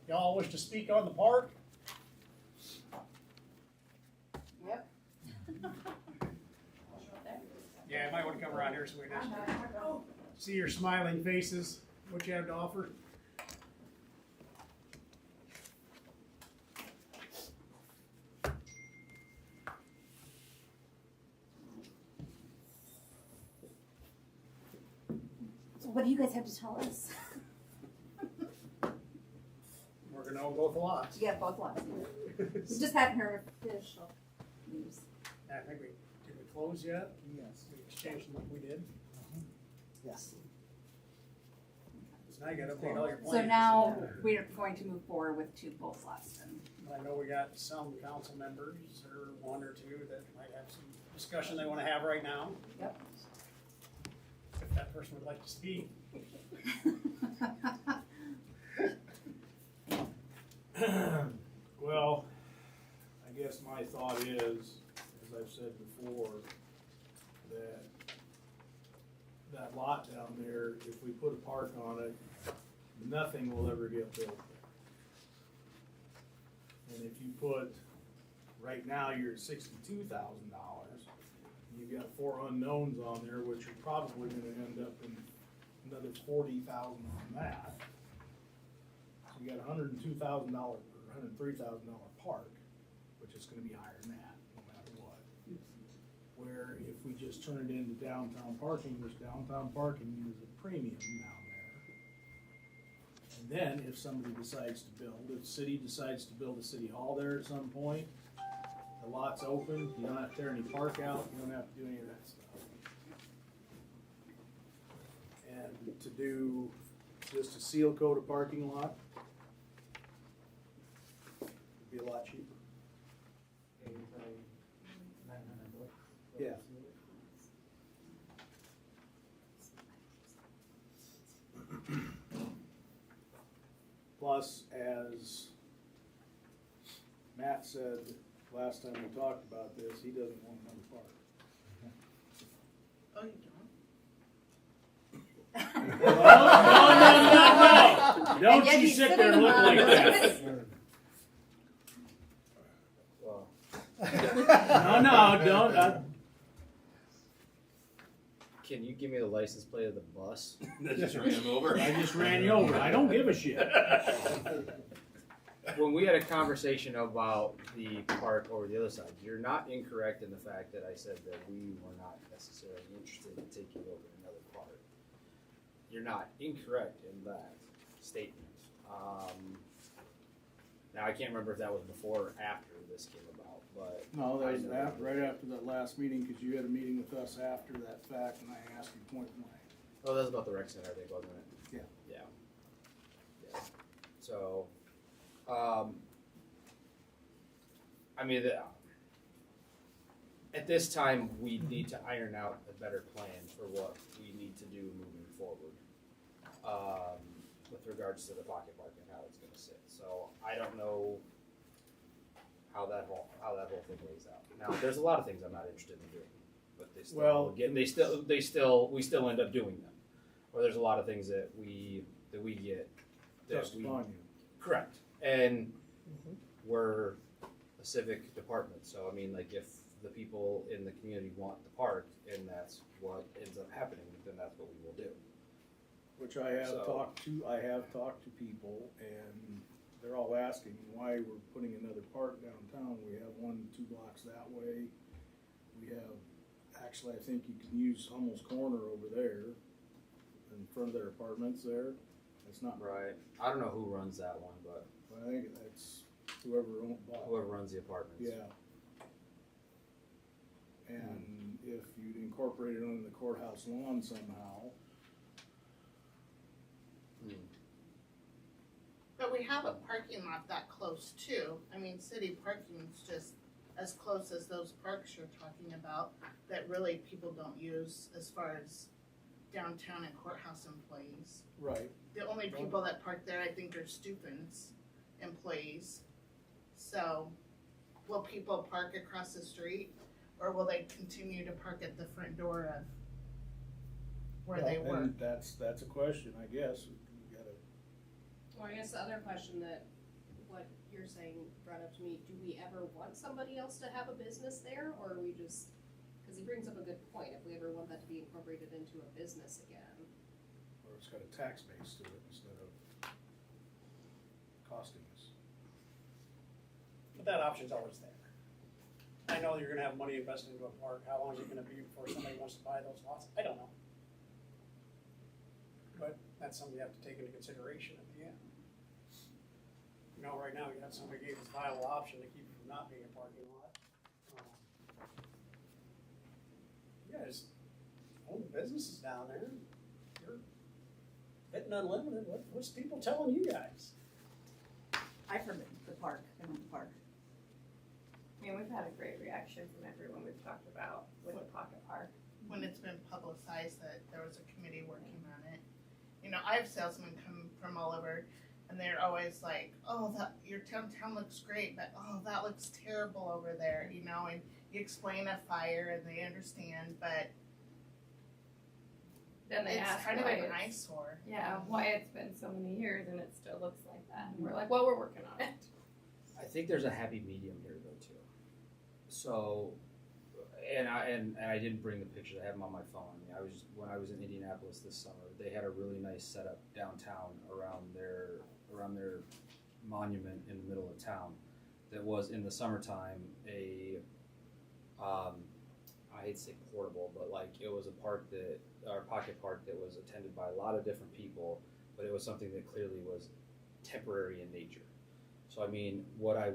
Y'all wish to speak on the park? Yep. Yeah, you might want to come around here so we can see your smiling faces, what you have to offer. So what do you guys have to tell us? We're gonna own both lots. You got both lots. We just hadn't heard official news. I think did we close yet? Yes. We exchanged what we did. Yes. So now you gotta update all your plans. So now we're going to move forward with both lots then. I know we got some council members, or one or two, that might have some discussion they wanna have right now. Yep. If that person would like to speak. Well, I guess my thought is, as I've said before, that that lot down there, if we put a park on it, nothing will ever get built there. And if you put, right now you're at $62,000, you've got 4 unknowns on there, which are probably gonna end up in another $40,000 from that. So you got $102,000 or $103,000 park, which is gonna be higher than that, no matter what. Where if we just turn it into downtown parking, which downtown parking is a premium down there. And then if somebody decides to build, if the city decides to build a city hall there at some point, the lot's open, you don't have to tear any park out, you don't have to do any of that stuff. And to do just a seal coat of parking lot would be a lot cheaper. Yeah. Plus, as Matt said last time we talked about this, he doesn't want another park. Oh, you No. Don't yet you he's sit sitting there and look on like it. that. No, don't. Can you give me the license plate of the bus? That just ran him over. I just ran you over. I don't give a shit. When we had a conversation about the park over the other side, you're not incorrect in the fact that I said that we were not necessarily interested in taking over another park. You're not incorrect in that statement. Now I can't remember if that was before or after this came about, but No, that was I know. right after that last meeting, because you had a meeting with us after that fact, and I asked you point blank. oh, that was about the rec center, I think, wasn't it? Yeah. Yeah. So, I mean, at this time, we need to iron out a better plan for what we need to do moving forward, with regards to the pocket park and how it's gonna sit. So I don't know how that whole thing lays out. Now, there's a lot of things I'm not interested in doing, but we still end up doing them. Or there's a lot of things that we get that Just we upon you. correct, and we're a civic department. So I mean, like if the people in the community want the park, and that's what ends up happening, then that's what we will do. Which I have So- talked to people, and they're all asking why we're putting another park downtown. We have 1-2 blocks that way. We have, actually, I think you can use Hummel's Corner over there in front of their apartments there. It's not Right. I don't know who runs that one, but I think it's whoever bought. whoever runs the apartments. Yeah. And if you'd incorporate it on the courthouse lawn somehow, But we have a parking lot that close too. I mean, city parking's just as close as those parks you're talking about that really people don't use as far as downtown and courthouse employees. right, The only people that park there, I think, are Steuben's employees. So, will people park across the street, or will they continue to park at the front door of where they Well, work? and that's a question, I guess. We gotta, Well, I guess the other question that what you're saying brought up to me, do we ever want somebody else to have a business there, or are we just, cause he brings up a good point, if we ever want that to be incorporated into a business again. Or it's got a tax base to it instead of costing us. But that option's always there. I know you're gonna have money invested into a park, how long is it gonna be before somebody wants to buy those lots? I don't know. But that's something you have to take into consideration at the end. You know, right now, you have somebody gave us a viable option to keep it from not being a parking lot. You guys own businesses down there, you're hitting unlimited, what's people telling you guys? I've heard the park, and the park. I mean, we've had a great reaction from everyone we've talked about with the pocket park. When it's been publicized that there was a committee working on it. You know, I have salesmen come from all over, and they're always like, oh, that your town looks great, but oh, that looks terrible over there, you know, and you explain a fire and they understand, but Then they it's ask kind of why an it's- eyesore. Yeah, why it's been so many years and it still looks like that. And we're like, well, we're working on it. I think there's a happy medium here though too. So, and I didn't bring the pictures. I have them on my phone. I mean, when I was in Indianapolis this summer, they had a really nice setup downtown around their monument in the middle of town. That was in the summertime I hate to say portable, but like it was a park that, our pocket park that was attended by a lot of different people, but it was something that clearly was temporary in nature. So I mean, what I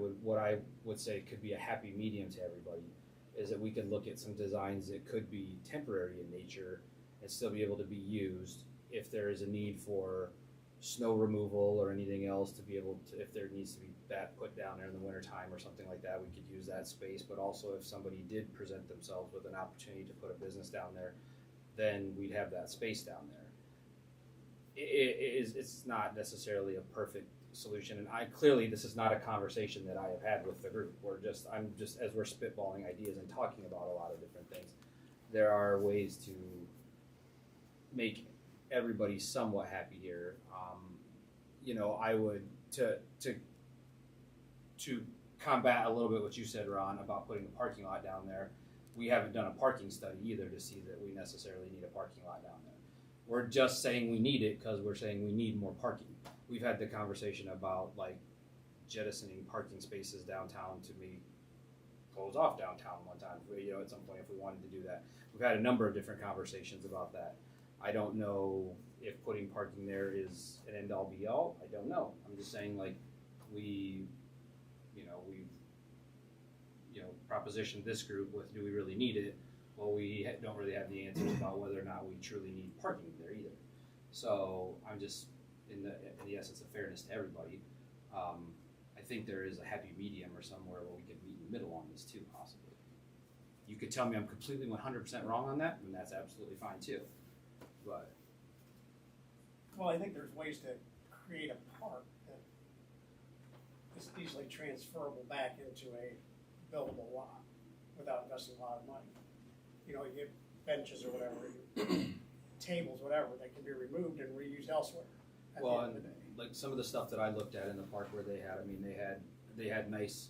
would say could be a happy medium to everybody is that we could look at some designs that could be temporary in nature and still be able to be used if there is a need for snow removal or anything else to be able to, if there needs to be that put down there in the wintertime or something like that, we could use that space. But also if somebody did present themselves with an opportunity to put a business down there, then we'd have that space down there. It's not necessarily a perfect solution, and this is not a conversation that I have had with the group. I'm just as we're spitballing ideas and talking about a lot of different things, there are ways to make everybody somewhat happy here. You know, I would to combat a little bit what you said, Ron, about putting a parking lot down there. We haven't done a parking study either to see that we necessarily need a parking lot down there. We're just saying we need it because we're saying we need more parking. We've had the conversation about like jettisoning parking spaces downtown to be close off downtown one time, you know, at some point if we wanted to do that. We've had a number of different conversations about that. I don't know if putting parking there is an end all be all. I don't know. I'm just saying like we've propositioned this group with do we really need it? Well, we don't really have the answers about whether or not we truly need parking there either. So I'm just in the essence of fairness to everybody. I think there is a happy medium or somewhere where we could meet in the middle on this too, possibly. You could tell me I'm completely 100% wrong on that, and that's absolutely fine too. But Well, I think there's ways to create a park that is easily transferable back into a buildable lot without investing a lot of money. You know, you get benches or whatever, tables, whatever, that can be removed and reused elsewhere at the end of the day. like some of the stuff that I looked at in the park where they had nice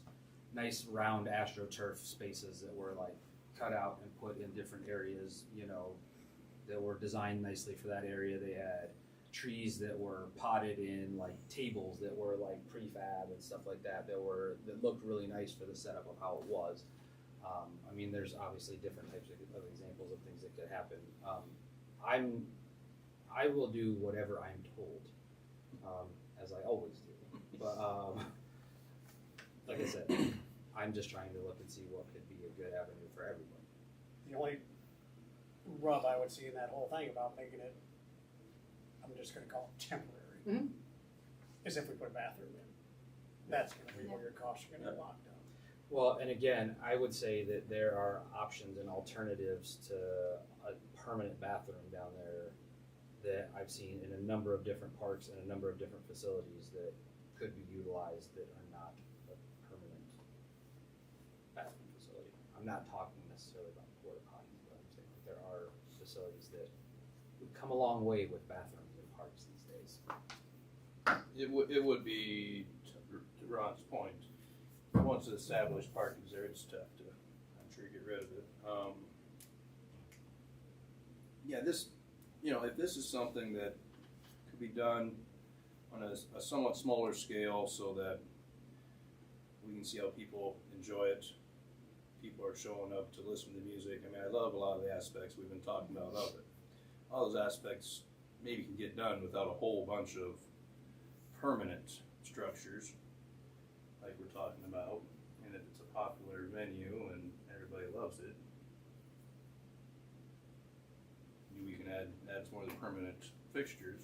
round AstroTurf spaces that were like cut out and put in different areas, you know, that were designed nicely for that area. They had trees that were potted in like tables that were like prefab and stuff like that that looked really nice for the setup of how it was. I mean, there's obviously different types of examples of things that could happen. I will do whatever I'm told, as I always do. But like I said, I'm just trying to look and see what could be a good avenue for everybody. The only rub I would see in that whole thing about making it, I'm just gonna call it temporary, is if we put a bathroom in. That's gonna be where your costs are gonna get locked up. Well, and again, I would say that there are options and alternatives to a permanent bathroom down there that I've seen in a number of different parks and a number of different facilities that could be utilized that are not a permanent bathroom facility. I'm not talking necessarily about porta potties, but I'm saying that there are facilities that would come a long way with bathrooms in parks these days. It would be Ron's point, once the established parking's there, it's tough to, I'm sure, get rid of it. Yeah, this, if this is something that could be done on a somewhat smaller scale so that we can see how people enjoy it, people are showing up to listen to music. I mean, I love a lot of the aspects we've been talking about of it. All those aspects maybe can get done without a whole bunch of permanent structures like we're talking about. And if it's a popular venue and everybody loves it, we can add some more of the permanent fixtures.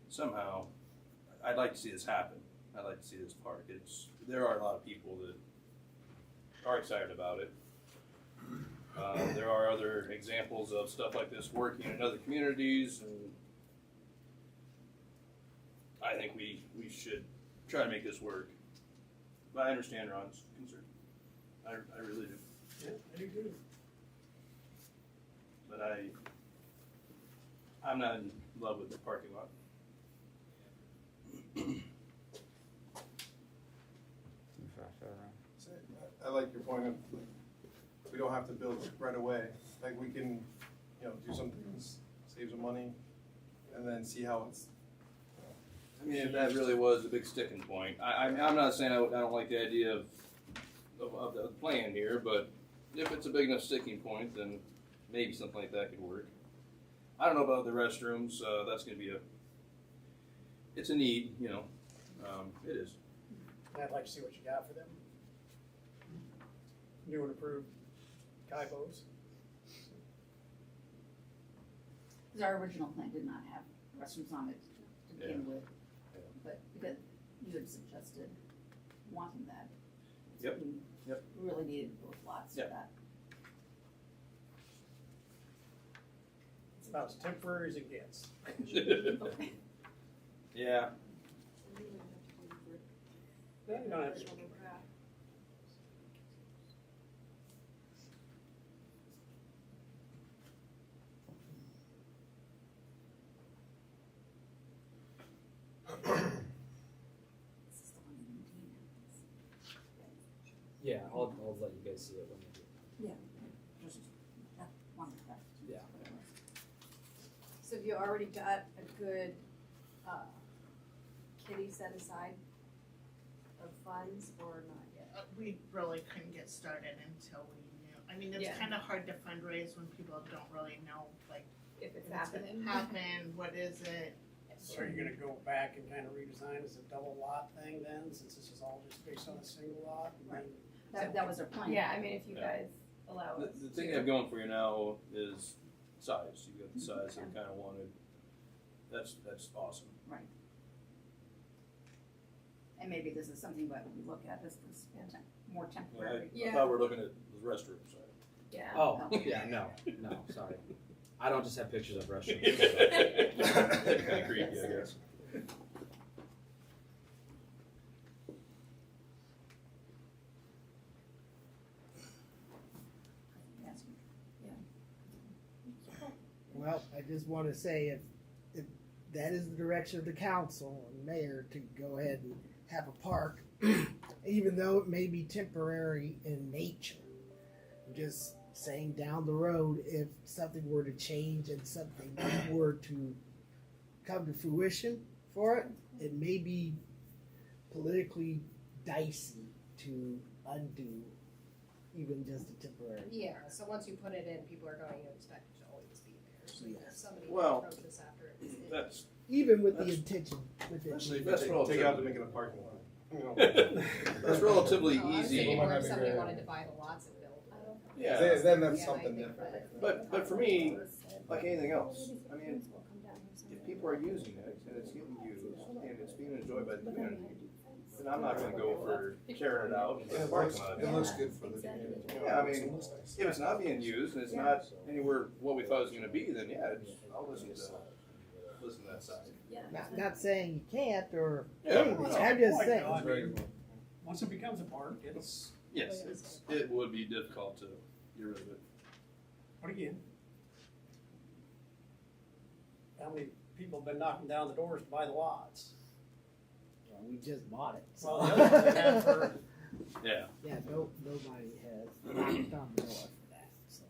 Somehow, I'd like to see this happen. I'd like to see this park. There are a lot of people that are excited about it. There are other examples of stuff like this working in other communities, and I think we should try to make this work. But I understand Ron's concern. I really do. Yeah, I do too. But I'm not in love with the parking lot. I like your point of, we don't have to build right away. Like, we can, do some things, save some money, and then see how it's. I mean, if that really was a big sticking point, I'm not saying I don't like the idea of the plan here, but if it's a big enough sticking point, then maybe something like that could work. I don't know about the restrooms. That's going to be it's a need, it is. And I'd like to see what you got for them. New and approved typos. Because our original plan did not have restrooms on it to begin with, but because you had suggested wanting that. Yep. We really needed both lots for Yep. that. It's about as temporary as it gets. Yeah. Yeah, you don't have to. Yeah, I'll let you guys see it when you do. Just that one question. Yeah. So have you already got a good, kitty set aside of funds or not yet? We really couldn't get started until we knew. I mean, it's Yeah. kind of hard to fundraise when people don't really know, like, If it's what's gonna happening. happen, what is it? So are you gonna go back and kind of redesign as a double lot thing then, since this is all just based on a single lot? Right. That was our plan. Yeah, I mean, if you Yeah. guys allow The us. thing you have going for you now is size. You've got the size that you kind of wanted. That's awesome. Right. And maybe this is something that we look at as more I temporary. thought we were looking at the restroom side. Yeah. Oh, yeah, no, sorry. I don't just have pictures of restrooms. Kind of creepy, I guess. Well, I just want to say if that is the direction of the council and mayor to go ahead and have a park, even though it may be temporary in nature, I'm just saying down the road, if something were to change and something were to come to fruition for it, it may be politically dicey to undo even just a temporary. Yeah, so once you put it in, people are going to expect it to always be there, so if somebody Well, approaches this after it's in. That's Even with the That's- intention with it. Especially if That's you relative. take out to make it a parking lot. that's relatively Oh, I was easy. thinking more Might if be somebody great. wanted to buy the lots and build it. Yeah. Then that's Yeah, I something think different. that- But for me, like anything else, I mean, if people are using it and it's getting used and it's being enjoyed by the community, then I'm not gonna go for tearing it out and putting a parking lot in. It looks good for the community. Yeah, I mean, It looks nice. If it's not being used and it's not anywhere what we thought it was gonna be, then yeah, I'll listen to that side. Not saying you can't or Yeah. anything. I'm just Like, saying. I mean, once it becomes a park, it's, Yes, it would be difficult to get rid of it. but again, how many people have been knocking down the doors to buy the lots? we just bought it. Well, the other thing they have for, Yeah. Yeah, nobody has knocked on the door for that, so.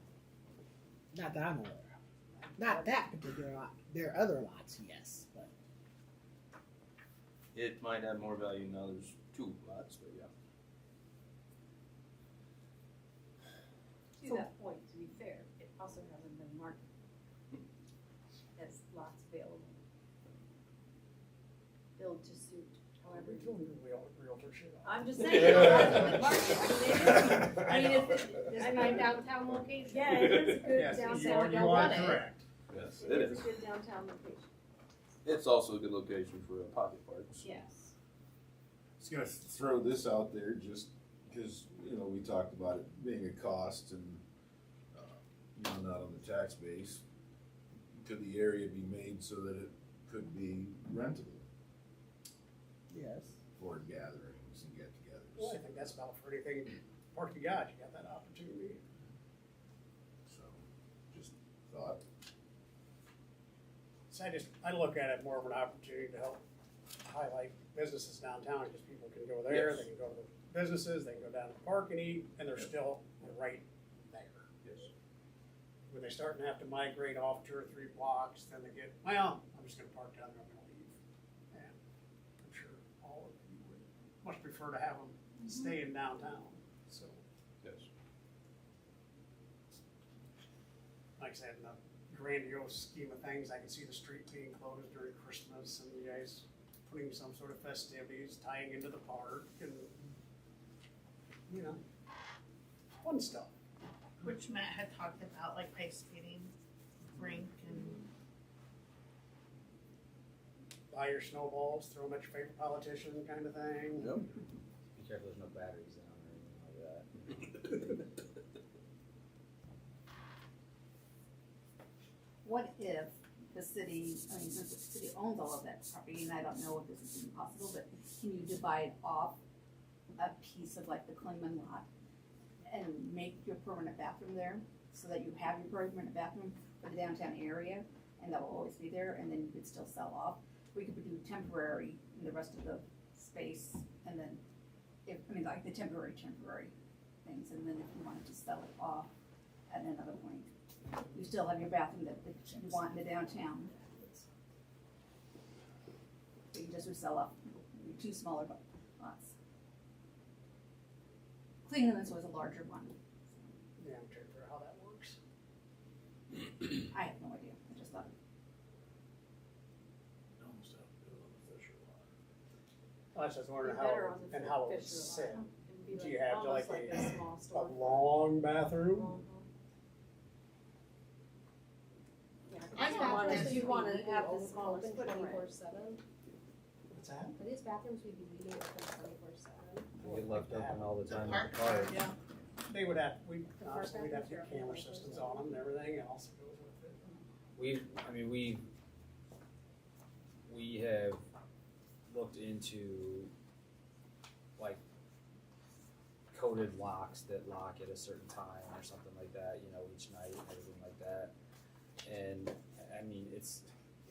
Not that I'm aware of. Not that particular lot, there are other lots, yes, but. It might have more value than others, two lots, but yeah. To that point, to be fair, it also hasn't been marketed as lots available. Build to suit, however. we're doing realtor shit. I'm just saying, it hasn't been marketed. I mean, it is, Is I my mean, downtown location? yeah, it is a good Yes, downtown. you are don't want it. correct. Yes, It is a good downtown location. It's also a good location for a pocket park. Yes. Just gonna throw this out there just because, you know, we talked about it being a cost and, not on the tax base. Could the area be made so that it could be rentable Yes. for gatherings and Well, I get-togethers? think that's about for anything park you got that opportunity. So, just thought. So I look at it more of an opportunity to help highlight businesses downtown, because people can go there, Yes. they can go to the businesses, they can go down to the park and eat, and they're still right there. Yes. When they start to have to migrate off 2 or 3 blocks, then they get, well, I'm just gonna park down there, I'm gonna leave. And I'm sure all of you would much prefer to have them stay in downtown, so. Yes. Like I said, in the grandiose scheme of things, I can see the street being closed during Christmas and you guys putting some sort of festivities tying into the park and, fun stuff. Which Matt had talked about, like ice skating rink and. Buy your snowballs, throw them at your favorite politician kind of thing. Yep. Be careful there's no batteries down or anything like that. What if the city, I mean, since the city owns all of that property, and I don't know if this is even possible, but can you divide off a piece of like the Klingman lot and make your permanent bathroom there, so that you have your permanent bathroom for the downtown area, and that will always be there, and then you could still sell off? We could do temporary in the rest of the space, and then, like the temporary things, and then if you wanted to sell it off at another point, you still have your bathroom that you want in the downtown. But you just would sell off your 2 smaller lots. Cleveland's was a larger one. Yeah, I'm trying to figure out how that works. I have no idea, I just thought. Almost have to do it on the Fisher lot. I was just wondering Be better how, on the and how it Fisher was lot. set. It'd be Do you have to almost like a small a store. long bathroom? Yeah, I you have want this. it, you want to have the Open smallest footprint. 24/7. What's that? Are these bathrooms we'd be leaving open 24/7? They get left open all the The time in park the car. yeah. They would have, park obviously we'd have to bathrooms get are camera open. systems on them and everything else that goes with it. We have looked into like coded locks that lock at a certain time or something like that, each night and everything like that. And I mean, it's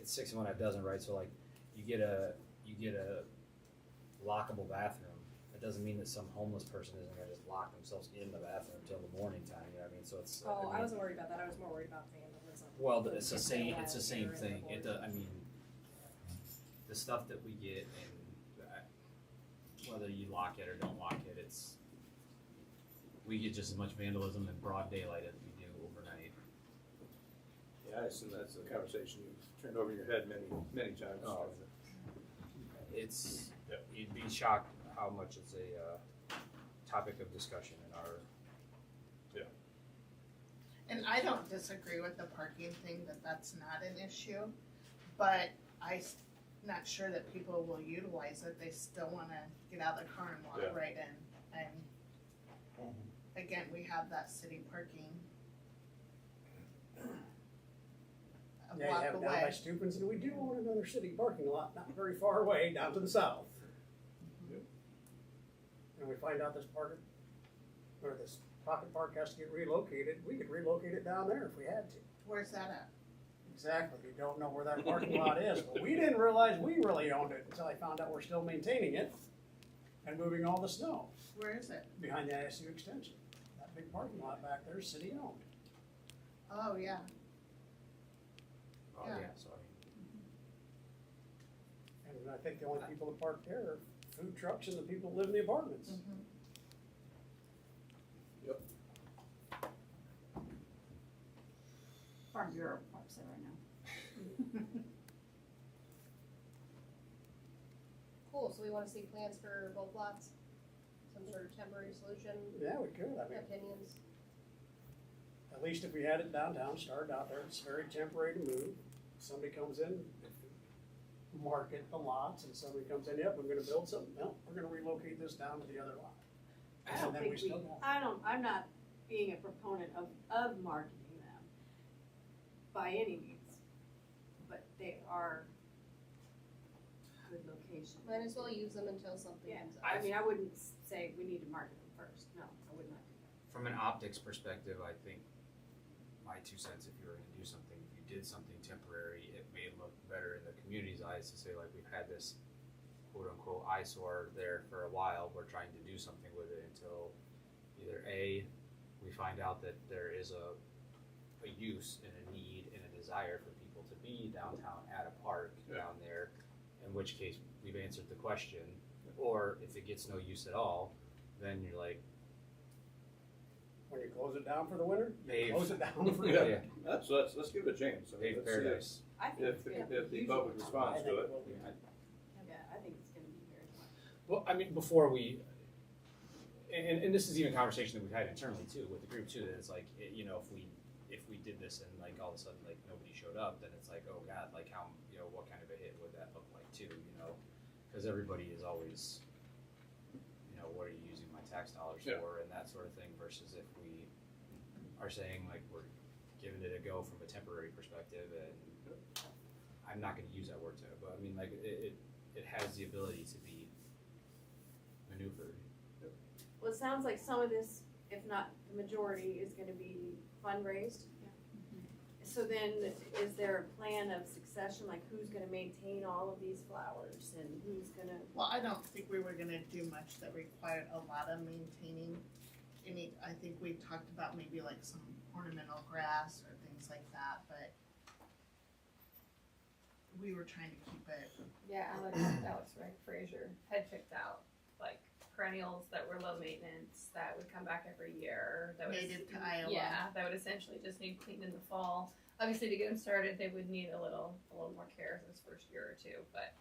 6 of 1 half dozen, right? So like you get a lockable bathroom. It doesn't mean that some homeless person isn't gonna just lock themselves in the bathroom until the morning time, you know what I mean? So it's. Oh, I I mean, wasn't worried about that, I was more worried about vandalism. well, it's the Just same. like It's the that, same they're thing. in the I mean, the stuff that we get, and whether you lock it or don't lock it, we get just as much vandalism in broad daylight as we do overnight. Yeah, I assume that's a conversation you've turned over your head many times. Oh. You'd be shocked how much it's a topic of discussion in our. And I don't disagree with the parking thing, that's not an issue, but not sure that people will utilize it, they still wanna get out of the car and walk Yeah. right in, and again, we have that city parking a Yeah, you block have it down by away. Stupin's, and we do own another city parking lot not very far away, down to the south. Yep. And we find out this pocket park has to get relocated, we could relocate it down there if we had to. Where's that at? Exactly, you don't know where that parking lot is, but we didn't realize we really owned it until I found out we're still maintaining it and moving all the snow Where is it? behind the ISU extension. That big parking lot back there is city owned. Oh, yeah. Oh, Yeah. yeah, sorry. And I think the only people that park there are food trucks and the people that live in the apartments. Mhm. Farm Bureau parks there right now. Cool, so we wanna see plans for both lots? Some sort of temporary solution, Yeah, we could, I mean, opinions? at least if we had it downtown, started out there, it's very temporary to move. Somebody comes in, market the lots, and somebody comes in, yep, we're gonna build something, no, we're gonna relocate this down to the other lot. I don't And then think we still got- I'm not being a proponent of marketing them by any means, but they are good locations. Might as well use them until something Yeah, comes up. I mean, I wouldn't say we need to market them first, no, I would not do that. From an optics perspective, I think my 2 cents, if you were gonna do something, if you did something temporary, it may look better in the community's eyes to say like, we've had this quote unquote eyesore there for a while, we're trying to do something with it until either A, we find out that there is a use and a need and a desire for people to be downtown at a park down there, in which case we've answered the question, or if it gets no use at all, then you're like, When you close it down for the winter, you Pave. close it down for. Yeah, let's give it a chance. I mean, Pave let's see paradise. I think If, it's gonna if be the huge. public responds to it. Yeah, I think it's gonna be very much. Well, I mean, before we, and this is even a conversation that we've had internally too, with the group too, that it's like, you know, if we did this and like all of a sudden like nobody showed up, then it's like, oh God, like how, you know, what kind of a hit would that look like too, you know? Cause everybody is always, you know, what are you using my tax dollars Yeah. for and that sort of thing, versus if we are saying like, we're giving it a go from a temporary perspective, and I'm not gonna use that word to, but I mean, like, it has the ability to be maneuvered. Well, it sounds like some of this, if not the majority, is gonna be fundraised. So then, is there a plan of succession, like who's gonna maintain all of these flowers and who's gonna? Well, I don't think we were gonna do much that required a lot of maintaining. I think we talked about maybe like some ornamental grass or things like that, but we were trying to keep it. Yeah, Alex Frazier had picked out like perennials that were low maintenance, that would come back every year, that was. Native to Iowa. Yeah, that would essentially just need cleaned in the fall. Obviously, to get them started, they would need a little more care this first year or two, but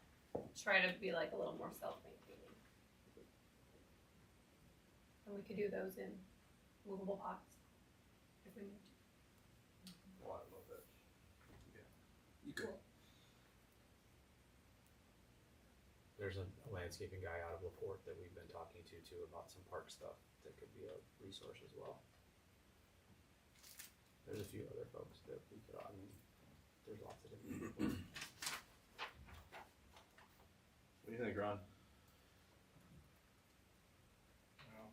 try to be like a little more self-maintaining. And we could do those in movable pots if we need to. Oh, I love that. You could. There's a landscaping guy out of LaPorte that we've been talking to too about some park stuff that could be a resource as well. There's a few other folks that we could, I mean, there's lots of different people. What do you think, Ron? Well,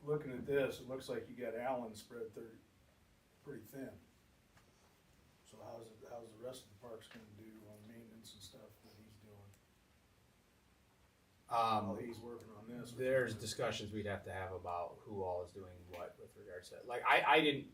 looking at this, it looks like you got Allen spread pretty thin. So how's the rest of the parks gonna do on maintenance and stuff that he's doing? While he's working on this. There's discussions we'd have to have about who all is doing what with regards to that. Like, I didn't,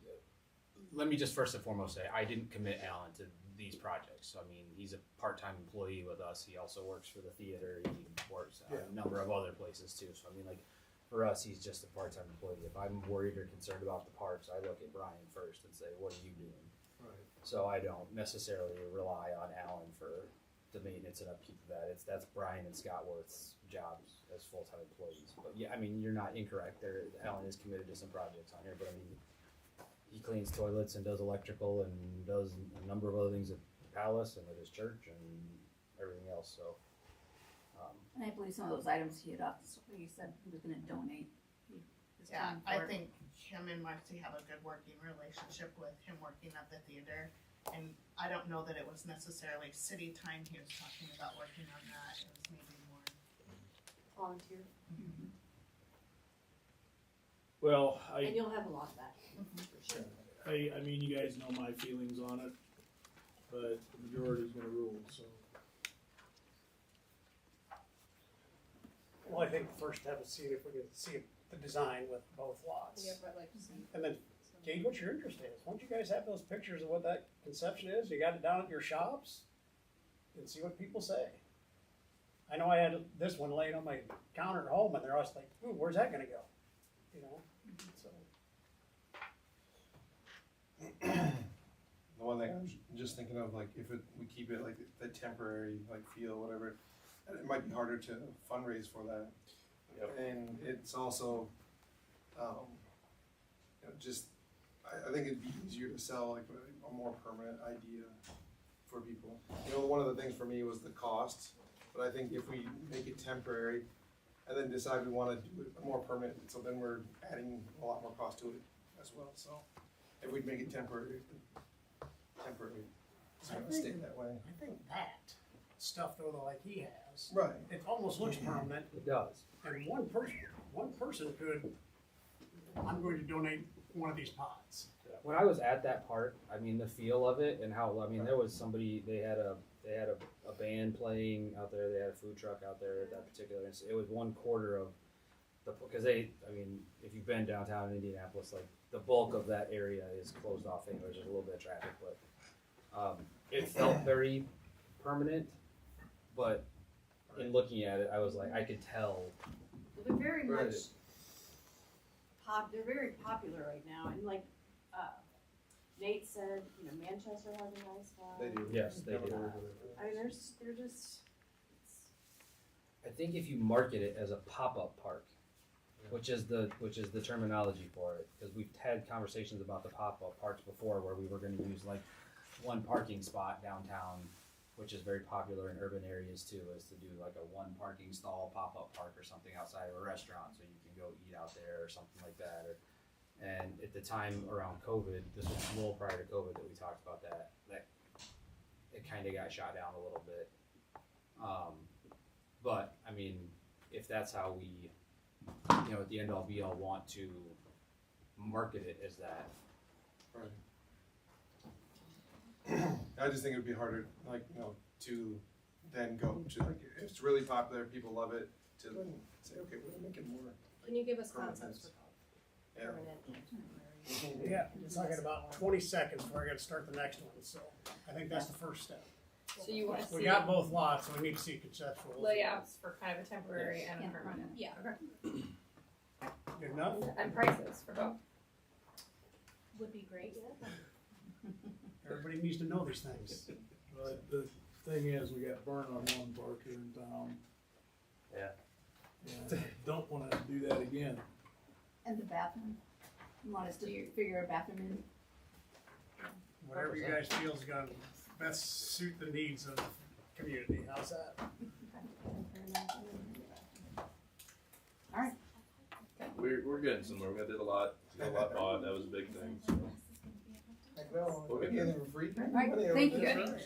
let me just first and foremost say, I didn't commit Alan to these projects. I mean, he's a part-time employee with us. He also works for the theater. He works at a number of other places too. So I mean, like, for us, he's just a part-time employee. If I'm worried or concerned about the parks, I look at Brian first and say, what are you doing? Right. So I don't necessarily rely on Alan for the maintenance and upkeep of that. That's Brian and Scott Worth's jobs as full-time employees. But yeah, I mean, you're not incorrect. Alan is committed to some projects on here, but I mean, he cleans toilets and does electrical and does a number of other things at the palace and at his church and everything else. So, And I believe some of those items he said he was gonna donate. his Yeah, time I for it. think him and Marcy have a good working relationship with him working at the theater. And I don't know that it was necessarily city time he was talking about working on that. It was maybe more. Volunteer. Well, And you'll have a lot back, Mm-hmm. for sure. I mean, you guys know my feelings on it, but the majority's gonna rule, so. Well, I think the first step is seeing if we can see the design with both lots. Yeah, but like to see. And then gauge what your interest is. Once you guys have those pictures of what that conception is, you got it down at your shops, and see what people say. I know I had this one laying on my counter at home, and they're always like, ooh, where's that gonna go? You know, so. The one thing I was just thinking of, like, if we keep it like the temporary, like, feel, whatever, it might be harder to fundraise for that. Yep. And it's also, just, I think it'd be easier to sell like a more permanent idea for people. One of the things for me was the cost, but I think if we make it temporary and then decide we wanna do it more permanent, so then we're adding a lot more cost to it as well, so. If we make it temporary, it's gonna stay that way. I think that stuff though, like he has, Right. it almost looks permanent, It does. and one person could, I'm going to donate one of these pots. When I was at that park, I mean, the feel of it and how, I mean, there was somebody, they had a band playing out there, they had a food truck out there at that particular, it was 1/4 of the, because they, I mean, if you've been downtown in Indianapolis, like, the bulk of that area is closed off anyways, there's a little bit of traffic, but, it felt very permanent, but in looking at it, I was like, I could tell. Well, they're very Right. much they're very popular right now, and like, Nate said, Manchester has a nice one. They do. Yes, they do. I mean, they're just, I think if you market it as a pop-up park, which is the terminology for it, because we've had conversations about the pop-up parks before, where we were going to use like one parking spot downtown, which is very popular in urban areas too, is to do like a one parking stall pop-up park or something outside of a restaurant, so you can go eat out there or something like that. And at the time around COVID, this was a little prior to COVID that we talked about that it kind of got shot down a little bit. But I mean, if that's how we, at the end all be all want to market it as that. Right. I just think it'd be harder, like, to then go to, like, if it's really popular, people love it, to then say, okay, we're gonna make it more. Can you give us Permanent. concepts for both? Yeah. Permanent and temporary? Yeah, it's talking about 20 seconds before I gotta start the next one, so I think that's the first step. So you wanna We see got both lots, so we need to see conceptual. layouts for kind of a temporary and a Yeah. permanent. Yeah. Okay. Good enough? And prices for both. Would be great, yeah. Everybody needs to know these things. But the thing is, we got burned on one park here in town. Yeah. And don't wanna do that again. And the bathroom, you want us to figure a bathroom in? Whatever you guys feel is gonna best suit the needs of the community, how's that? Alright, We're getting somewhere. We did a lot bought. That was a big thing. So. Heck no, We'll get we there. get it for free. alright, Money over thank there. you. That's right.